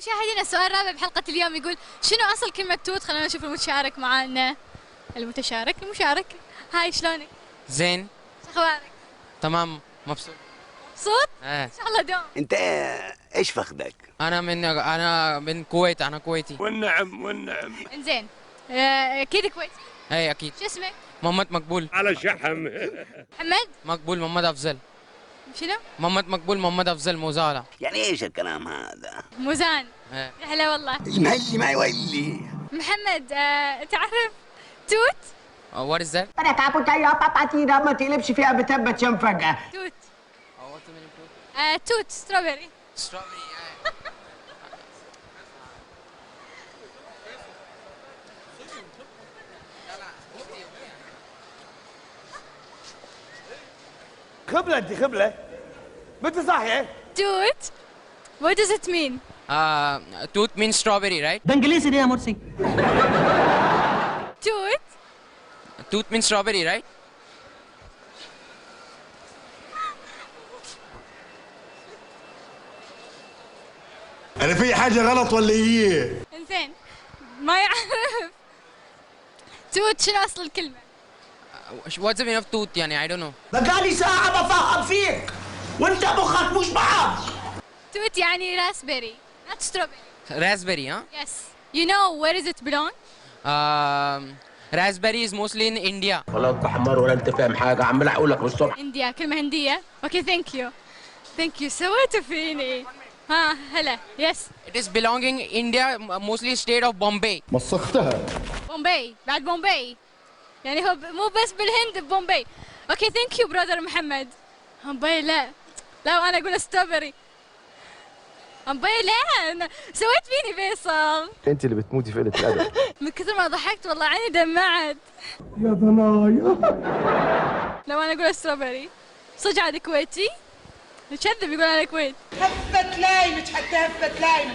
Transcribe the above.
مشاهدينا السؤال الرابع بحلقة اليوم يقول شنو أصل كلمة توت؟ خلينا نشوف المتشارك معانا. المشارك هاي شلونك؟ زين. شو أخبارك؟ تمام مبسوط. مبسوط؟ ايه إن شاء الله دوم. انت ايش فخدك؟ انا من الكويت، انا كويتي. والنعم. إنزين أكيد كويتي؟ ايه اكيد. شو اسمك؟ محمد مقبول. على شحم. محمد؟ مقبول محمد افضل. شنو؟ محمد مقبول محمد افضل موزالة. يعني ايش الكلام هذا؟ موزان. ايه. يا هلا والله. المهلي ما يولي. محمد تعرف توت؟ وات از ذات؟ انا كابو يا بابا تيرا ما تقلبش فيها بتبت فجأة. توت. توت ستروبري. ستروبري. خبلة انت خبلة. متى صاحية؟ توت. What does it mean? توت means strawberry, right? ده انجليزي دي يا مرسي. توت. توت means strawberry, right? أنا في حاجة غلط ولا إيه؟ إنزين ما يعرف توت شنو أصل الكلمة؟ What's the meaning of توت يعني I don't know. بقالي ساعة بفهم فيك وانت مخك مش معاك. توت يعني راسبيري not strawberry. Raspberry, huh? Yes. You know where does it belong? Raspberry is mostly in India. ولا انت حمار ولا انت فاهم حاجة، عمال اقول لك بالصبح. إنديا، كلمة هندية. Okay thank you سويتوا فيني. ها هلا yes. It is belonging India, mostly state of Bombay. مسختها. بومباي بعد بومباي يعني هو مو بس بالهند بومباي. Okay thank you brother محمد. بومباي لا وأنا أقول ستروبري. بومباي لا أنا سويت فيني فيصل. أنت اللي بتموتي في قلة الأدب. من كثر ما ضحكت والله عيني دمعت. يا ضنايا. لو أنا أقول ستروبري صدق عاد كويتي؟ يكذب يقول أنا كويت. هفت لاي مش حتى هفت لاي.